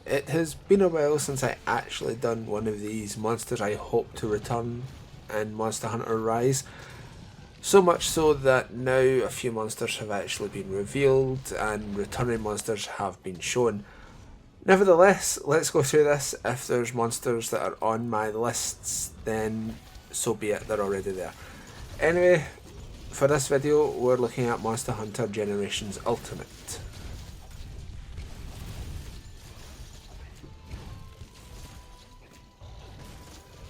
It has been a while since I actually done one of these monsters I hope to return in Monster Hunter Rise. So much so that now a few monsters have actually been revealed and returning monsters have been shown. Nevertheless, let's go through this. If there's monsters that are on my lists, then so be it, they're already there. Anyway, for this video we're looking at Monster Hunter Generations Ultimate.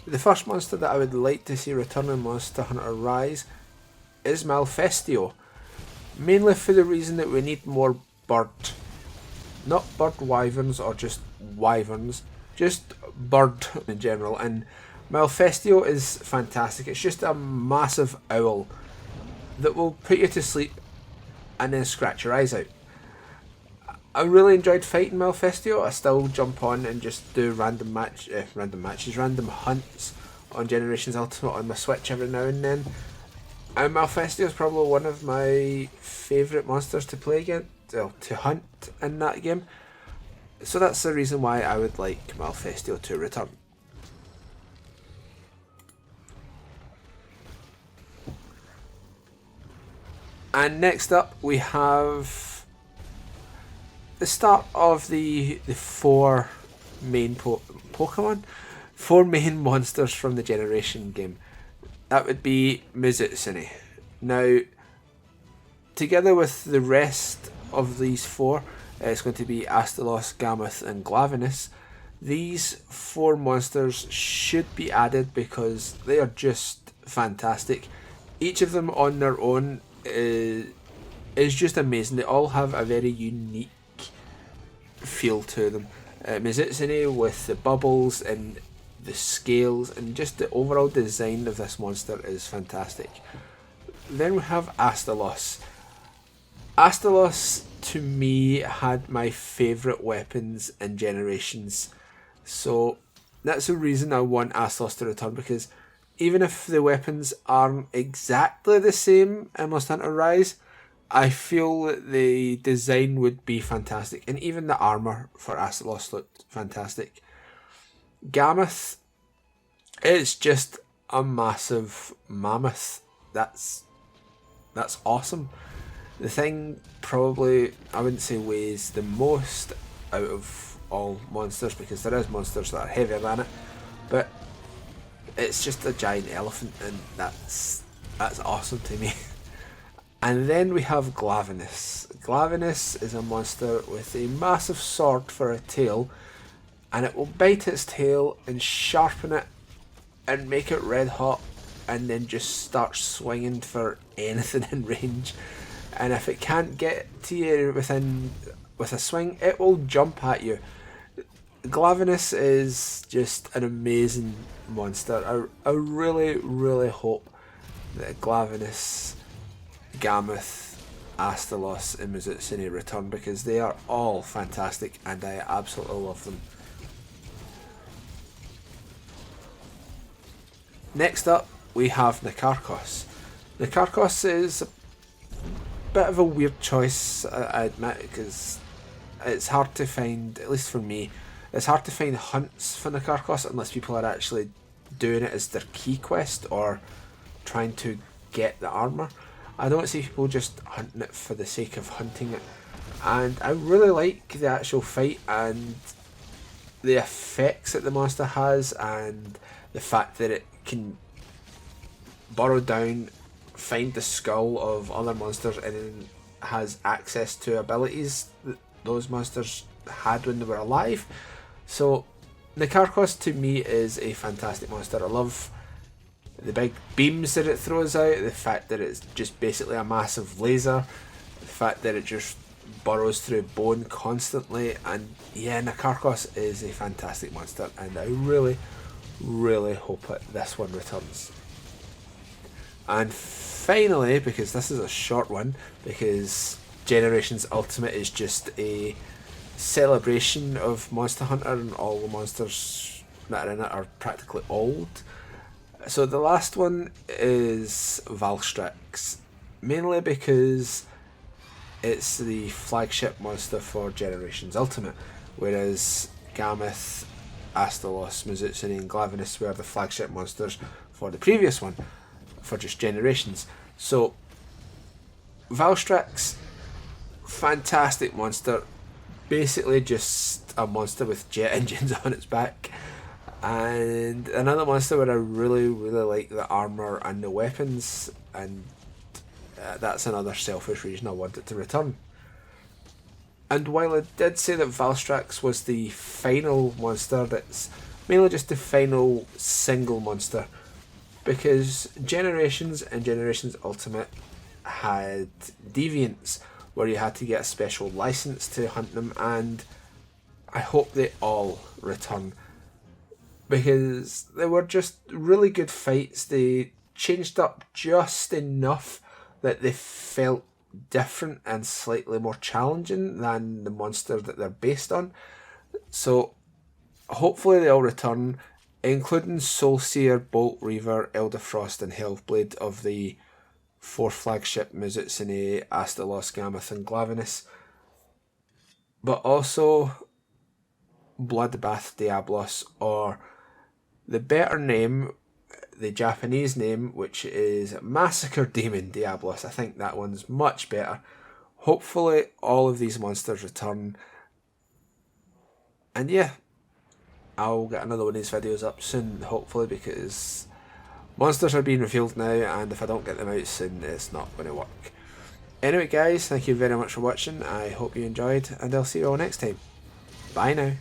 The first monster that I would like to see return in Monster Hunter Rise is Malfestio. Mainly for the reason that we need more bird. Not bird wyverns or just wyverns, just bird in general. And Malfestio is fantastic. It's just a massive owl that will put you to sleep and then scratch your eyes out. I really enjoyed fighting Malfestio. I still jump on and just do random hunts on Generations Ultimate on my Switch every now and then. And Malfestio is probably one of my favourite monsters to play against, to hunt in that game. So that's the reason why I would like Malfestio to return. And next up we have the start of the four main four main monsters from the Generation game. That would be Mizutsune. Now, together with the rest of these four, it's going to be Astalos, Gammoth and Glavenus. These four monsters should be added because they are just fantastic. Each of them on their own is just amazing. They all have a very unique feel to them. Mizutsune with the bubbles and the scales and just the overall design of this monster is fantastic. Then we have Astalos. Astalos to me had my favourite weapons in Generations, so that's the reason I want Astalos to return, because even if the weapons aren't exactly the same in Monster Hunter Rise, I feel that the design would be fantastic, and even the armour for Astalos looked fantastic. Gammoth is just a massive mammoth. That's awesome. The thing probably, I wouldn't say weighs the most out of all monsters, because there is monsters that are heavier than it, but it's just a giant elephant, and that's awesome to me. And then we have Glavenus. Glavenus is a monster with a massive sword for a tail, and it will bite its tail and sharpen it and make it red hot, and then just start swinging for anything in range. And if it can't get to you with a swing, it will jump at you. Glavenus is just an amazing monster. I really hope that Glavenus, Gammoth, Astalos and Mizutsune return, because they are all fantastic and I absolutely love them. Next up we have Carcass. Carcass is a bit of a weird choice, I admit, because it's hard to find, at least for me, it's hard to find hunts for Carcass unless people are actually doing it as their key quest or trying to get the armour. I don't see people just hunting it for the sake of hunting it, and I really like the actual fight and the effects that the monster has, and the fact that it can burrow down, find the skull of other monsters, and then has access to abilities that those monsters had when they were alive. So Carcass to me is a fantastic monster. I love the big beams that it throws out, the fact that it's just basically a massive laser, the fact that it just burrows through bone constantly, and yeah, Carcass is a fantastic monster, and I really hope this one returns. And finally, because this is a short one, because Generations Ultimate is just a celebration of Monster Hunter and all the monsters that are in it are practically old. So the last one is Valstrex, mainly because it's the flagship monster for Generations Ultimate, whereas Gammoth, Astalos, Mizutsune and Glavenus were the flagship monsters for the previous one, for just generations. So Valstrex, fantastic monster, basically just a monster with jet engines on its back, and another monster where I really like the armour and the weapons, and that's another selfish reason I want it to return. And while I did say that Valstrex was the final monster, that's mainly just the final single monster, because Generations and Generations Ultimate had deviants where you had to get a special license to hunt them, and I hope they all return, because they were just really good fights. They changed up just enough that they felt different and slightly more challenging than the monster that they're based on. So hopefully they all return, including Soulseer, Bolt Reaver, Elderfrost and Hellblade of the 4 flagship Mizutsune, Astalos, Gammoth and Glavenus, but also Bloodbath Diablos, or the better name, the Japanese name, which is Massacre Demon Diablos. I think that one's much better. Hopefully all of these monsters return, and yeah, I'll get another one of these videos up soon, hopefully, because monsters are being revealed now, and if I don't get them out soon, it's not going to work. Anyway guys, thank you very much for watching. I hope you enjoyed, and I'll see you all next time. Bye now.